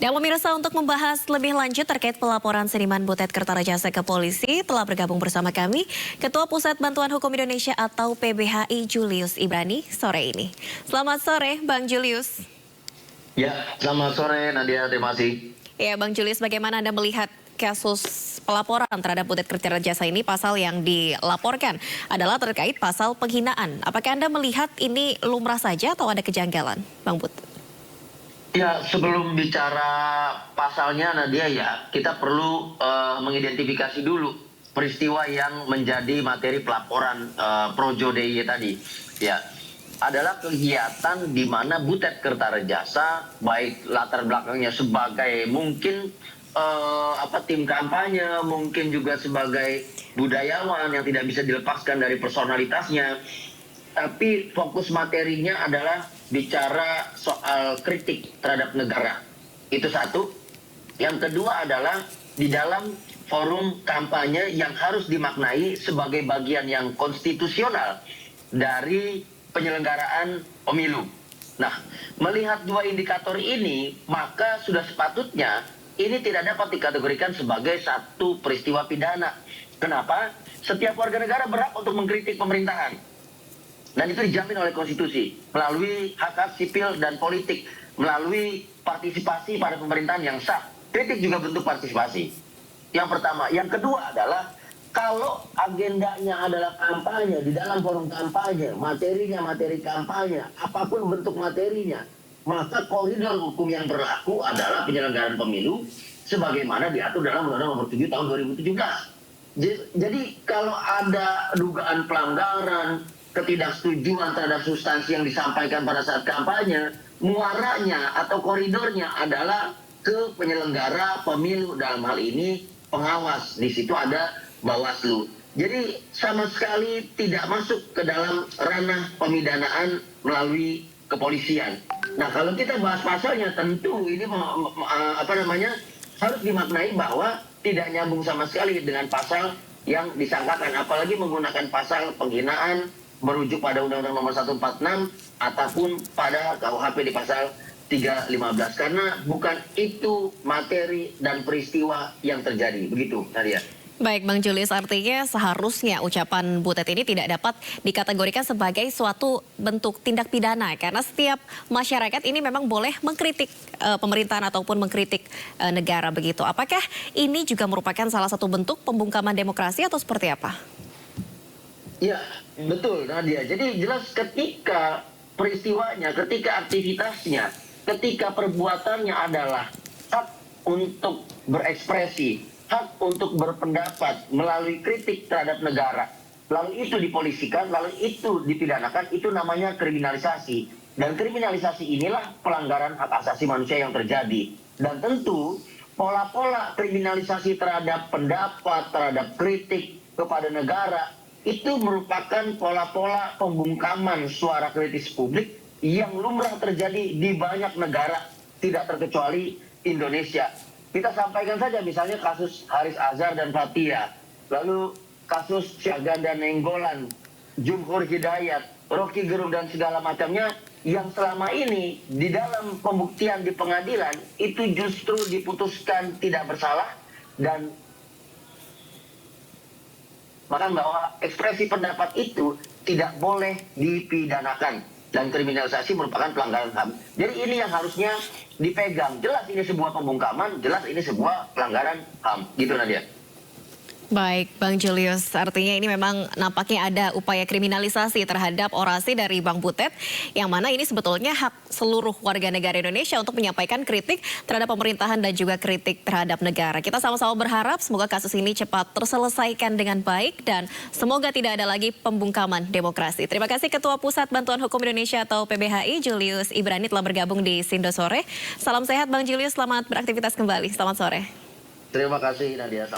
Dan pemirsa, untuk membahas lebih lanjut terkait pelaporan seniman Butet Kertarajasa ke polisi, telah bergabung bersama kami Ketua Pusat Bantuan Hukum Indonesia atau PBHI Julius Ibrani sore ini. Selamat sore, Bang Julius. Ya, selamat sore Nadia, terima kasih. Ya, Bang Julius, bagaimana Anda melihat kasus pelaporan terhadap Butet Kertarajasa ini? Pasal yang dilaporkan adalah terkait pasal penghinaan. Apakah Anda melihat ini lumrah saja atau ada kejanggalan, Bang But? Ya, sebelum bicara pasalnya Nadia ya, kita perlu mengidentifikasi dulu peristiwa yang menjadi materi pelaporan Projo DIY tadi. Ya, adalah kegiatan di mana Butet Kertarajasa, baik latar belakangnya sebagai mungkin tim kampanye, mungkin juga sebagai budayawan yang tidak bisa dilepaskan dari personalitasnya. Tapi fokus materinya adalah bicara soal kritik terhadap negara. Itu satu. Yang kedua adalah di dalam forum kampanye yang harus dimaknai sebagai bagian yang konstitusional dari penyelenggaraan pemilu. Nah, melihat dua indikator ini, maka sudah sepatutnya ini tidak dapat dikategorikan sebagai satu peristiwa pidana. Kenapa? Setiap warga negara berhak untuk mengkritik pemerintahan. Dan itu dijamin oleh konstitusi melalui hak-hak sipil dan politik, melalui partisipasi pada pemerintahan yang sah. Kritik juga bentuk partisipasi. Yang pertama. Yang kedua adalah kalau agendanya adalah kampanye, di dalam forum kampanye, materinya materi kampanye, apapun bentuk materinya, maka koridor hukum yang berlaku adalah penyelenggaraan pemilu sebagaimana diatur dalam Undang-Undang Nomor 7 Tahun 2017. Jadi kalau ada dugaan pelanggaran, ketidaksetujuan terhadap substansi yang disampaikan pada saat kampanye, muaranya atau koridornya adalah ke penyelenggara pemilu, dalam hal ini pengawas. Di situ ada Bawaslu. Jadi sama sekali tidak masuk ke dalam ranah pemidanaan melalui kepolisian. Nah, kalau kita bahas pasalnya, tentu ini harus dimaknai bahwa tidak nyambung sama sekali dengan pasal yang disangkakan, apalagi menggunakan pasal penghinaan merujuk pada Undang-Undang Nomor 146 ataupun pada KUHP di pasal 315, karena bukan itu materi dan peristiwa yang terjadi. Begitu, Nadia. Baik, Bang Julius, artinya seharusnya ucapan Butet ini tidak dapat dikategorikan sebagai suatu bentuk tindak pidana karena setiap masyarakat ini memang boleh mengkritik pemerintahan ataupun mengkritik negara begitu. Apakah ini juga merupakan salah satu bentuk pembungkaman demokrasi atau seperti apa? Ya, betul Nadia. Jadi jelas ketika peristiwanya, ketika aktivitasnya, ketika perbuatannya adalah hak untuk berekspresi, hak untuk berpendapat melalui kritik terhadap negara, lalu itu dipolisikan, lalu itu dipidanakan, itu namanya kriminalisasi. Dan kriminalisasi inilah pelanggaran hak asasi manusia yang terjadi. Dan tentu pola-pola kriminalisasi terhadap pendapat, terhadap kritik kepada negara, itu merupakan pola-pola pembungkaman suara kritis publik yang lumrah terjadi di banyak negara, tidak terkecuali Indonesia. Kita sampaikan saja misalnya kasus Haris Azhar dan Fathia, lalu kasus Syagan dan Nenggolan, Jumhur Hidayat, Rocky Gerung dan segala macamnya yang selama ini di dalam pembuktian di pengadilan itu justru diputuskan tidak bersalah dan maka bahwa ekspresi pendapat itu tidak boleh dipidanakan dan kriminalisasi merupakan pelanggaran HAM. Jadi ini yang harusnya dipegang. Jelas ini sebuah pembungkaman, jelas ini sebuah pelanggaran HAM. Gitu Nadia. Baik, Bang Julius, artinya ini memang nampaknya ada upaya kriminalisasi terhadap orasi dari Bang Butet, yang mana ini sebetulnya hak seluruh warga negara Indonesia untuk menyampaikan kritik terhadap pemerintahan dan juga kritik terhadap negara. Kita sama-sama berharap semoga kasus ini cepat terselesaikan dengan baik dan semoga tidak ada lagi pembungkaman demokrasi. Terima kasih Ketua Pusat Bantuan Hukum Indonesia atau PBHI Julius Ibrani telah bergabung di Sindo Sore. Salam sehat Bang Julius, selamat beraktivitas kembali. Selamat sore. Terima kasih Nadia.